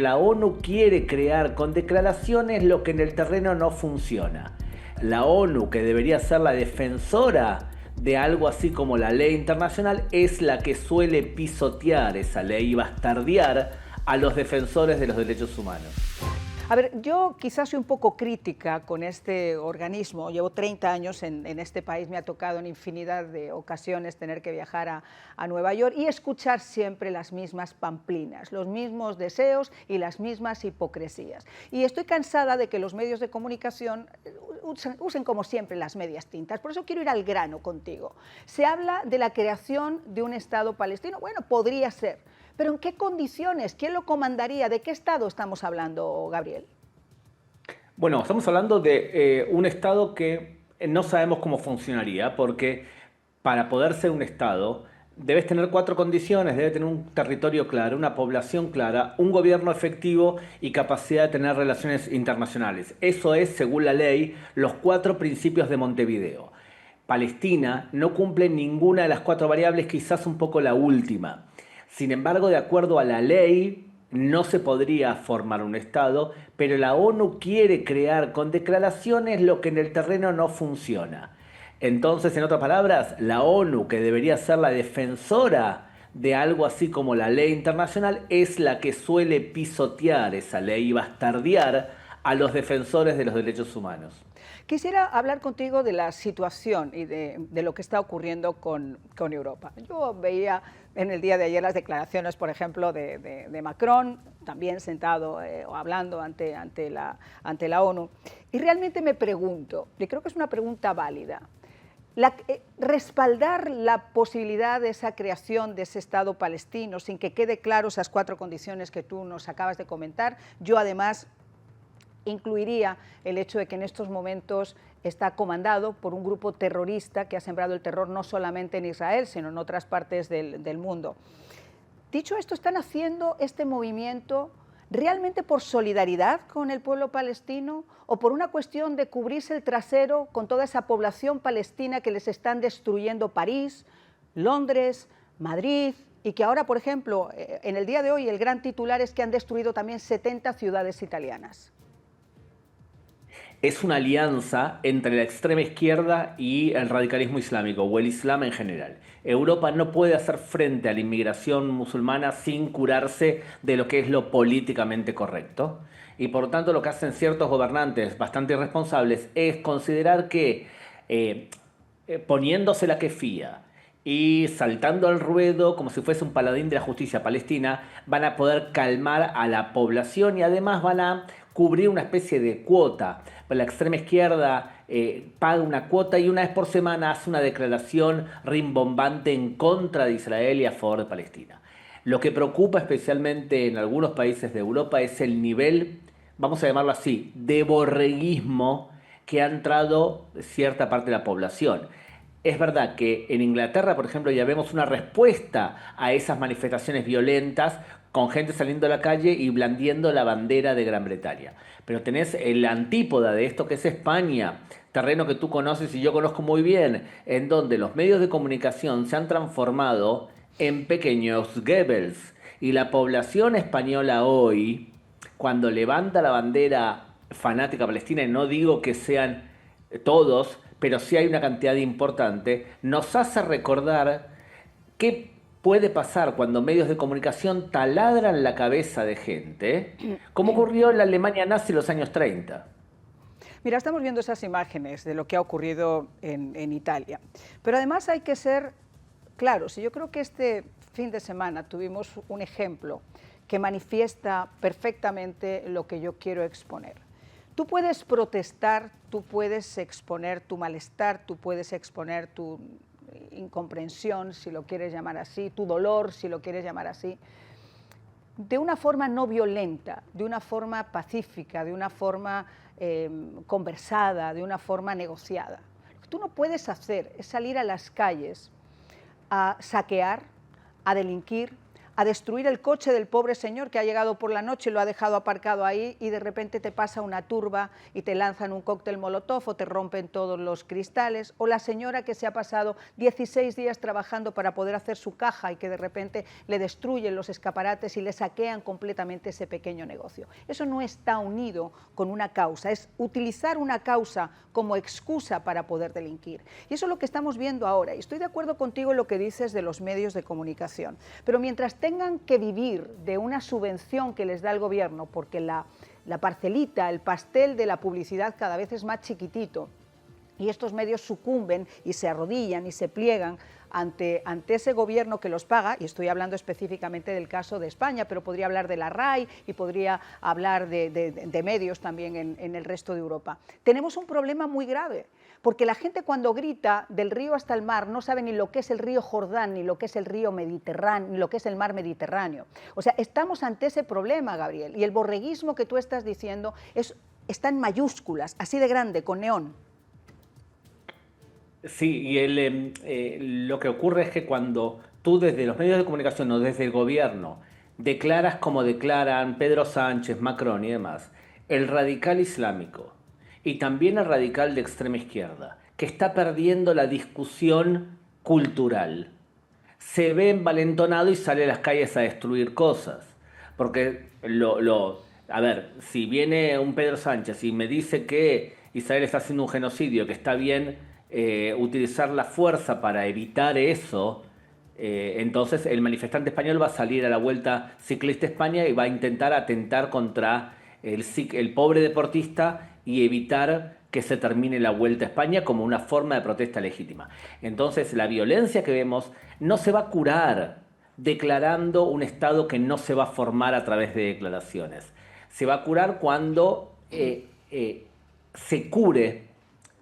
La ONU quiere crear con declaraciones lo que en el terreno no funciona. La ONU, que debería ser la defensora de algo así como la ley internacional, es la que suele pisotear esa ley y bastardear a los defensores de los derechos humanos. A ver, yo quizás soy un poco crítica con este organismo. Llevo 30 años en este país, me ha tocado en infinidad de ocasiones tener que viajar a Nueva York y escuchar siempre las mismas pamplinas, los mismos deseos y las mismas hipocresías. Y estoy cansada de que los medios de comunicación usen como siempre las medias tintas. Por eso quiero ir al grano contigo. Se habla de la creación de un Estado palestino. Bueno, podría ser. ¿Pero en qué condiciones? ¿Quién lo comandaría? ¿De qué Estado estamos hablando, Gabriel? Bueno, estamos hablando de un Estado que no sabemos cómo funcionaría, porque para poder ser un Estado debes tener cuatro condiciones: debe tener un territorio claro, una población clara, un gobierno efectivo y capacidad de tener relaciones internacionales. Eso es, según la ley, los cuatro principios de Montevideo. Palestina no cumple ninguna de las cuatro variables, quizás un poco la última. Sin embargo, de acuerdo a la ley, no se podría formar un Estado, pero la ONU quiere crear con declaraciones lo que en el terreno no funciona. Entonces, en otras palabras, la ONU, que debería ser la defensora de algo así como la ley internacional, es la que suele pisotear esa ley y bastardear a los defensores de los derechos humanos. Quisiera hablar contigo de la situación y de lo que está ocurriendo con Europa. Yo veía en el día de ayer las declaraciones, por ejemplo, de Macron, también sentado o hablando ante la ONU, y realmente me pregunto, y creo que es una pregunta válida, respaldar la posibilidad de esa creación de ese Estado palestino sin que quede claro esas cuatro condiciones que tú nos acabas de comentar. Yo además incluiría el hecho de que en estos momentos está comandado por un grupo terrorista que ha sembrado el terror no solamente en Israel, sino en otras partes del mundo. Dicho esto, ¿están haciendo este movimiento realmente por solidaridad con el pueblo palestino o por una cuestión de cubrirse el trasero con toda esa población palestina que les están destruyendo París, Londres, Madrid, y que ahora, por ejemplo, en el día de hoy el gran titular es que han destruido también 70 ciudades italianas? Es una alianza entre la extrema izquierda y el radicalismo islámico, o el Islam en general. Europa no puede hacer frente a la inmigración musulmana sin curarse de lo que es lo políticamente correcto. Y por tanto lo que hacen ciertos gobernantes bastante irresponsables es considerar que eh, poniéndose la kefía y saltando al ruedo como si fuese un paladín de la justicia palestina, van a poder calmar a la población y además van a cubrir una especie de cuota. La extrema izquierda paga una cuota y una vez por semana hace una declaración rimbombante en contra de Israel y a favor de Palestina. Lo que preocupa especialmente en algunos países de Europa es el nivel, vamos a llamarlo así, de borreguismo que ha entrado cierta parte de la población. Es verdad que en Inglaterra, por ejemplo, ya vemos una respuesta a esas manifestaciones violentas con gente saliendo a la calle y blandiendo la bandera de Gran Bretaña. Pero tenés el antípoda de esto que es España, terreno que tú conoces y yo conozco muy bien, en donde los medios de comunicación se han transformado en pequeños Goebbels y la población española hoy, cuando levanta la bandera fanática palestina, y no digo que sean todos, pero sí hay una cantidad importante, nos hace recordar qué puede pasar cuando medios de comunicación taladran la cabeza de gente, como ocurrió en la Alemania nazi en los años 30. Mira, estamos viendo esas imágenes de lo que ha ocurrido en Italia, pero además hay que ser claros, y yo creo que este fin de semana tuvimos un ejemplo que manifiesta perfectamente lo que yo quiero exponer. Tú puedes protestar, tú puedes exponer tu malestar, tú puedes exponer tu incomprensión, si lo quieres llamar así, tu dolor, si lo quieres llamar así, de una forma no violenta, de una forma pacífica, de una forma conversada, de una forma negociada. Lo que tú no puedes hacer es salir a las calles a saquear, a delinquir, a destruir el coche del pobre señor que ha llegado por la noche y lo ha dejado aparcado ahí y de repente te pasa una turba y te lanzan un cóctel molotov o te rompen todos los cristales, o la señora que se ha pasado 16 días trabajando para poder hacer su caja y que de repente le destruyen los escaparates y le saquean completamente ese pequeño negocio. Eso no está unido con una causa, es utilizar una causa como excusa para poder delinquir. Y eso es lo que estamos viendo ahora. Y estoy de acuerdo contigo en lo que dices de los medios de comunicación. Pero mientras tengan que vivir de una subvención que les da el gobierno, porque la parcelita, el pastel de la publicidad cada vez es más chiquitito, y estos medios sucumben y se arrodillan y se pliegan ante ese gobierno que los paga, y estoy hablando específicamente del caso de España, pero podría hablar de la RAI y podría hablar de medios también en el resto de Europa. Tenemos un problema muy grave, porque la gente cuando grita del río hasta el mar no sabe ni lo que es el río Jordán, ni lo que es el río Mediterráneo, ni lo que es el mar Mediterráneo. O sea, estamos ante ese problema, Gabriel, y el borreguismo que tú estás diciendo está en mayúsculas, así de grande, con neón. Sí, lo que ocurre es que cuando tú desde los medios de comunicación o desde el gobierno declaras como declaran Pedro Sánchez, Macron y demás, el radical islámico y también el radical de extrema izquierda, que está perdiendo la discusión cultural, se ve envalentonado y sale a las calles a destruir cosas. Porque a ver, si viene un Pedro Sánchez y me dice que Israel está haciendo un genocidio, que está bien utilizar la fuerza para evitar eso, entonces el manifestante español va a salir a la Vuelta Ciclista España y va a intentar atentar contra el pobre deportista y evitar que se termine la Vuelta a España como una forma de protesta legítima. Entonces la violencia que vemos no se va a curar declarando un Estado que no se va a formar a través de declaraciones. Se va a curar cuando se cure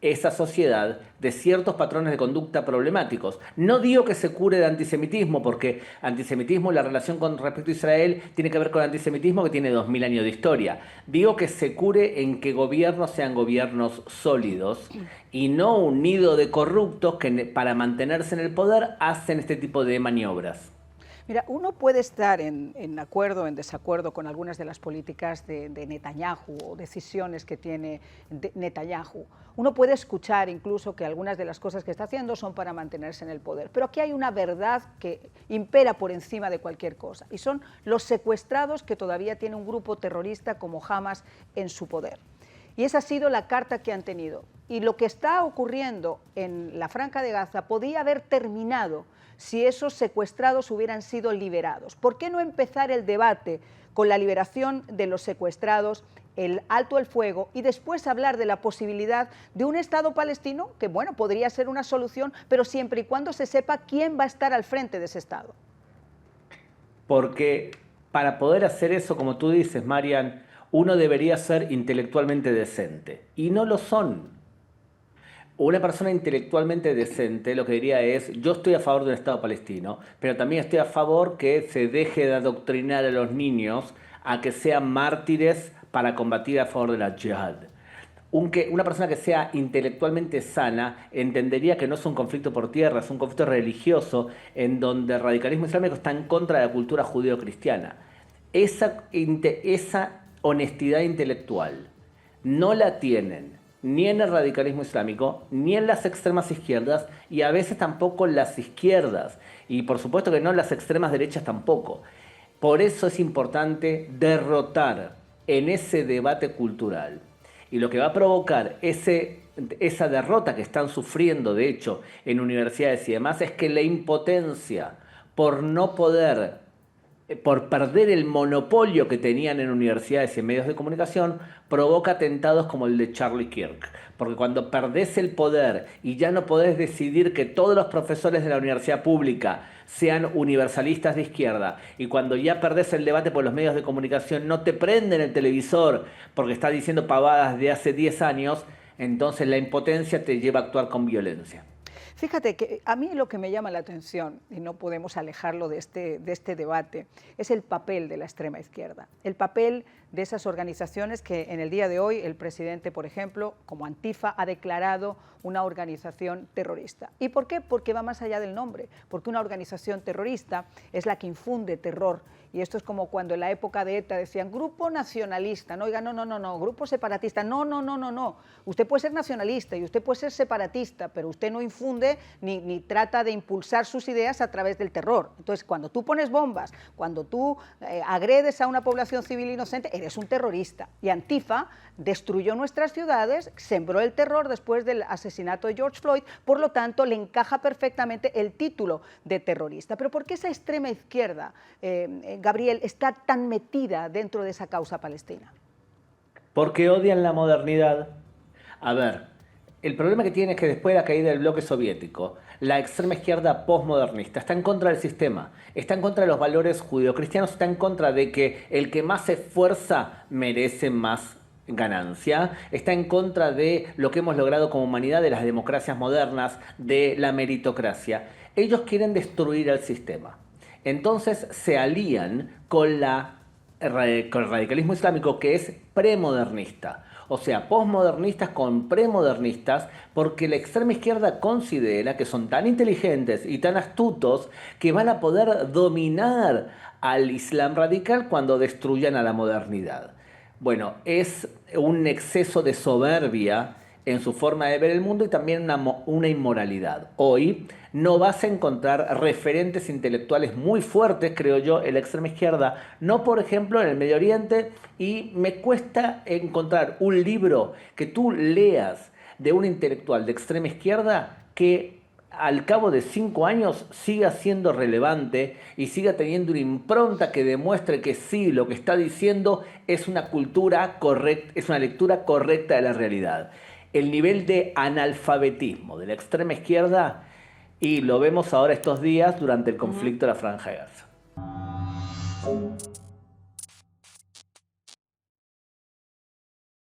esa sociedad de ciertos patrones de conducta problemáticos. No digo que se cure de antisemitismo, porque antisemitismo, la relación con respecto a Israel, tiene que ver con antisemitismo que tiene 2000 años de historia. Digo que se cure en que gobiernos sean gobiernos sólidos y no un nido de corruptos que para mantenerse en el poder hacen este tipo de maniobras. Mira, uno puede estar en acuerdo o en desacuerdo con algunas de las políticas de Netanyahu o decisiones que tiene Netanyahu. Uno puede escuchar incluso que algunas de las cosas que está haciendo son para mantenerse en el poder. Pero aquí hay una verdad que impera por encima de cualquier cosa, y son los secuestrados que todavía tiene un grupo terrorista como Hamas en su poder. Y esa ha sido la carta que han tenido. Y lo que está ocurriendo en la Franja de Gaza podía haber terminado si esos secuestrados hubieran sido liberados. ¿Por qué no empezar el debate con la liberación de los secuestrados, el alto el fuego, y después hablar de la posibilidad de un Estado palestino, que bueno, podría ser una solución, pero siempre y cuando se sepa quién va a estar al frente de ese Estado? Porque para poder hacer eso, como tú dices, Marian, uno debería ser intelectualmente decente. Y no lo son. Una persona intelectualmente decente lo que diría es, yo estoy a favor de un Estado palestino, pero también estoy a favor que se deje de adoctrinar a los niños a que sean mártires para combatir a favor de la jihad. Una persona que sea intelectualmente sana entendería que no es un conflicto por tierra, es un conflicto religioso en donde el radicalismo islámico está en contra de la cultura judeo-cristiana. Esa honestidad intelectual no la tienen ni en el radicalismo islámico, ni en las extremas izquierdas, y a veces tampoco las izquierdas, y por supuesto que no las extremas derechas tampoco. Por eso es importante derrotar en ese debate cultural. Y lo que va a provocar esa derrota que están sufriendo, de hecho, en universidades y demás, es que la impotencia por no poder, por perder el monopolio que tenían en universidades y en medios de comunicación, provoca atentados como el de Charlie Kirk. Porque cuando perdés el poder y ya no podés decidir que todos los profesores de la universidad pública sean universalistas de izquierda, y cuando ya perdés el debate por los medios de comunicación no te prenden el televisor porque está diciendo pavadas de hace 10 años, entonces la impotencia te lleva a actuar con violencia. Fíjate que a mí lo que me llama la atención, y no podemos alejarlo de este debate, es el papel de la extrema izquierda, el papel de esas organizaciones que en el día de hoy el presidente, por ejemplo, como Antifa, ha declarado una organización terrorista. ¿Y por qué? Porque va más allá del nombre, porque una organización terrorista es la que infunde terror. Y esto es como cuando en la época de ETA decían grupo nacionalista, no, oiga, no, grupo separatista, no. Usted puede ser nacionalista y usted puede ser separatista, pero usted no infunde ni trata de impulsar sus ideas a través del terror. Entonces, cuando tú pones bombas, cuando tú agredes a una población civil inocente, eres un terrorista. Y Antifa destruyó nuestras ciudades, sembró el terror después del asesinato de George Floyd, por lo tanto le encaja perfectamente el título de terrorista. Pero ¿por qué esa extrema izquierda, Gabriel, está tan metida dentro de esa causa palestina? Porque odian la modernidad. A ver, el problema que tiene es que después de la caída del bloque soviético, la extrema izquierda postmodernista está en contra del sistema, está en contra de los valores judeocristianos, está en contra de que el que más se esfuerza merece más ganancia, está en contra de lo que hemos logrado como humanidad, de las democracias modernas, de la meritocracia. Ellos quieren destruir el sistema. Entonces se alían con el radicalismo islámico, que es premodernista. O sea, posmodernistas con premodernistas, porque la extrema izquierda considera que son tan inteligentes y tan astutos que van a poder dominar al Islam radical cuando destruyan a la modernidad. Bueno, es un exceso de soberbia en su forma de ver el mundo y también una inmoralidad. Hoy no vas a encontrar referentes intelectuales muy fuertes, creo yo, en la extrema izquierda, no por ejemplo en el Medio Oriente, y me cuesta encontrar un libro que tú leas de un intelectual de extrema izquierda que al cabo de 5 años siga siendo relevante y siga teniendo una impronta que demuestre que sí, lo que está diciendo es una cultura correcta, es una lectura correcta de la realidad. El nivel de analfabetismo de la extrema izquierda, y lo vemos ahora estos días durante el conflicto de la Franja de Gaza.